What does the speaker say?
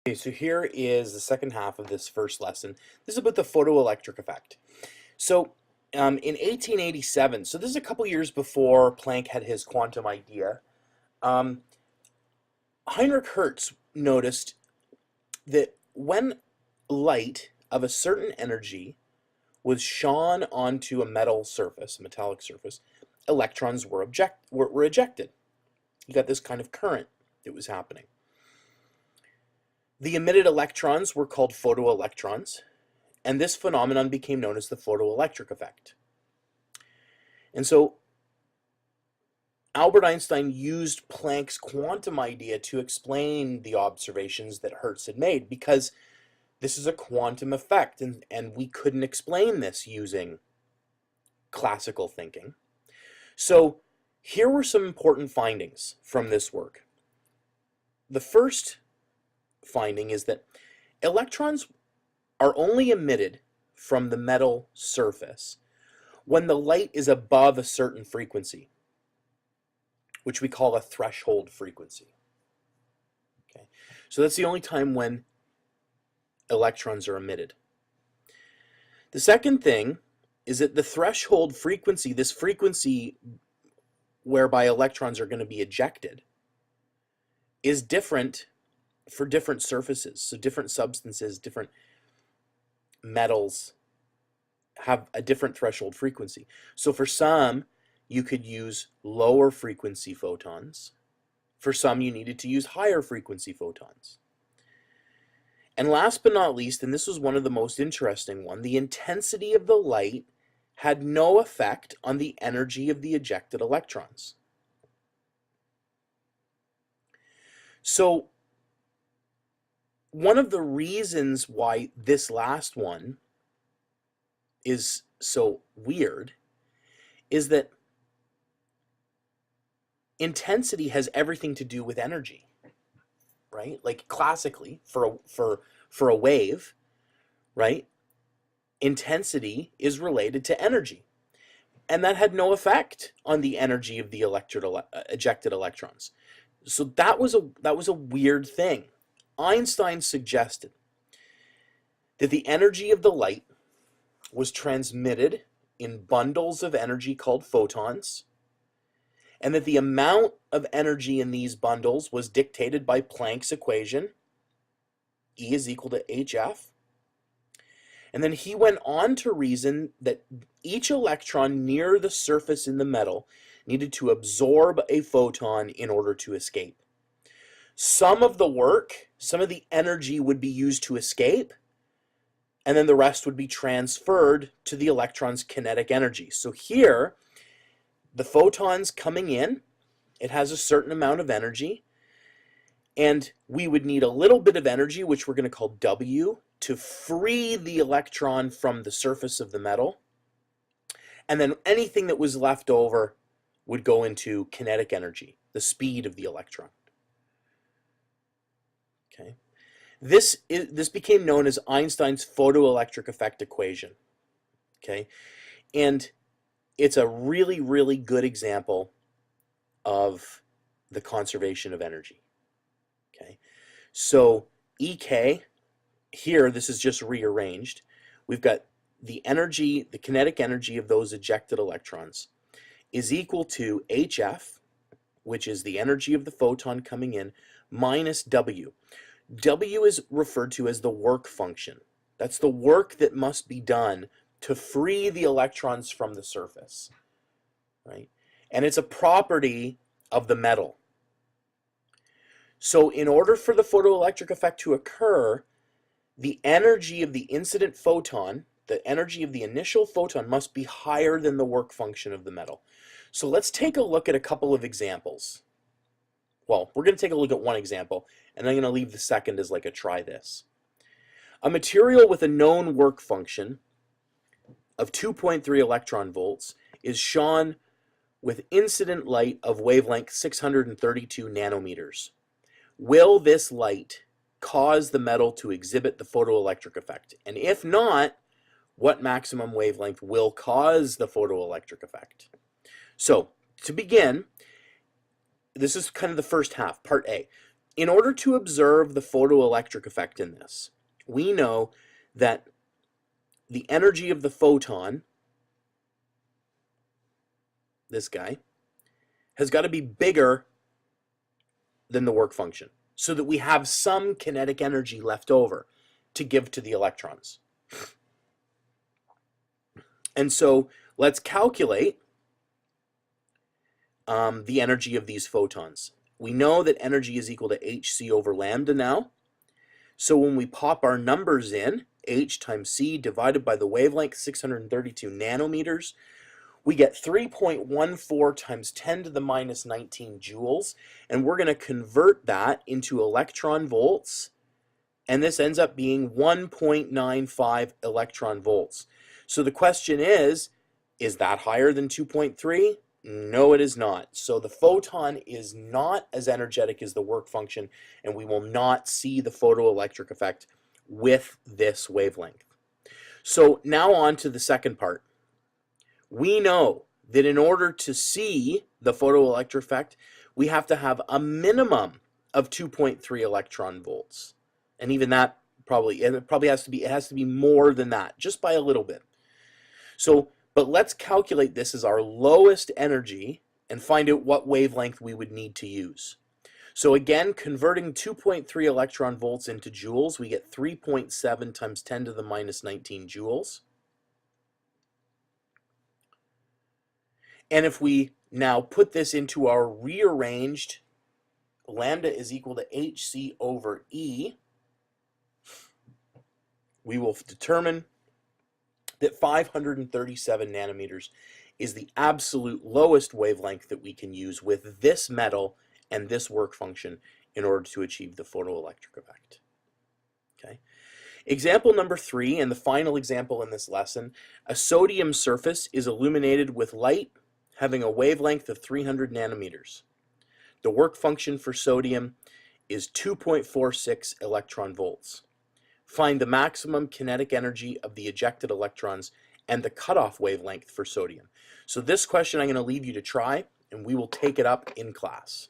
Okay, so here is the second half of this first lesson. This is about the photoelectric effect. So in 1887, so this is a couple years before Planck had his quantum idea, um, Heinrich Hertz noticed that when light of a certain energy was shone onto a metal surface, a metallic surface, electrons were ejected. You got this kind of current that was happening. The emitted electrons were called photoelectrons, and this phenomenon became known as the photoelectric effect. And so Albert Einstein used Planck's quantum idea to explain the observations that Hertz had made, because this is a quantum effect, and we couldn't explain this using classical thinking. So here were some important findings from this work. The first finding is that electrons are only emitted from the metal surface when the light is above a certain frequency, which we call a threshold frequency. Okay, so that's the only time when electrons are emitted. The second thing is that the threshold frequency, this frequency whereby electrons are going to be ejected, is different for different surfaces. So different substances, different metals have a different threshold frequency. So for some, you could use lower frequency photons. For some, you needed to use higher frequency photons. And last but not least, and this was one of the most interesting one, the intensity of the light had no effect on the energy of the ejected electrons. So one of the reasons why this last one is so weird is that intensity has everything to do with energy, right? Like classically, for a wave, right? Intensity is related to energy, and that had no effect on the energy of the ejected electrons. So that was a weird thing. Einstein suggested that the energy of the light was transmitted in bundles of energy called photons, and that the amount of energy in these bundles was dictated by Planck's equation, E is equal to hf. And then he went on to reason that each electron near the surface in the metal needed to absorb a photon in order to escape. Some of the work, some of the energy would be used to escape, and then the rest would be transferred to the electron's kinetic energy. So here, the photon's coming in, it has a certain amount of energy, and we would need a little bit of energy, which we're going to call W, to free the electron from the surface of the metal. And then anything that was left over would go into kinetic energy, the speed of the electron. Okay. This became known as Einstein's photoelectric effect equation. Okay. And it's a really, really good example of the conservation of energy. Okay. So EK, here this is just rearranged. We've got the energy, the kinetic energy of those ejected electrons is equal to HF, which is the energy of the photon coming in, minus W. W is referred to as the work function. That's the work that must be done to free the electrons from the surface, right? And it's a property of the metal. So in order for the photoelectric effect to occur, the energy of the incident photon, the energy of the initial photon, must be higher than the work function of the metal. So let's take a look at a couple of examples. Well, we're going to take a look at one example, and I'm going to leave the second as like a try this. A material with a known work function of 2.3 electron volts is shone with incident light of wavelength 632 nanometers. Will this light cause the metal to exhibit the photoelectric effect? And if not, what maximum wavelength will cause the photoelectric effect? So, to begin, this is kind of the first half, part A. in order to observe the photoelectric effect in this, we know that the energy of the photon, this guy, has got to be bigger than the work function so that we have some kinetic energy left over to give to the electrons. And so let's calculate the energy of these photons. We know that energy is equal to hc over lambda now. So when we pop our numbers in, h times c divided by the wavelength, 632 nanometers, we get 3.14 times 10 to the minus 19 joules, and we're going to convert that into electron volts, and this ends up being 1.95 electron volts. So the question is that higher than 2.3? No, it is not. So the photon is not as energetic as the work function, and we will not see the photoelectric effect with this wavelength. So now on to the second part. We know that in order to see the photoelectric effect, we have to have a minimum of 2.3 electron volts. And even that it has to be more than that, just by a little bit. So, but let's calculate this as our lowest energy and find out what wavelength we would need to use. So again, converting 2.3 electron volts into joules, we get 3.7 times 10 to the minus 19 joules. And if we now put this into our rearranged, lambda is equal to hc over E, we will determine that 537 nanometers is the absolute lowest wavelength that we can use with this metal and this work function in order to achieve the photoelectric effect. Okay. Example number 3, and the final example in this lesson, a sodium surface is illuminated with light having a wavelength of 300 nanometers. The work function for sodium is 2.46 electron volts. Find the maximum kinetic energy of the ejected electrons and the cutoff wavelength for sodium. So this question I'm going to leave you to try, and we will take it up in class.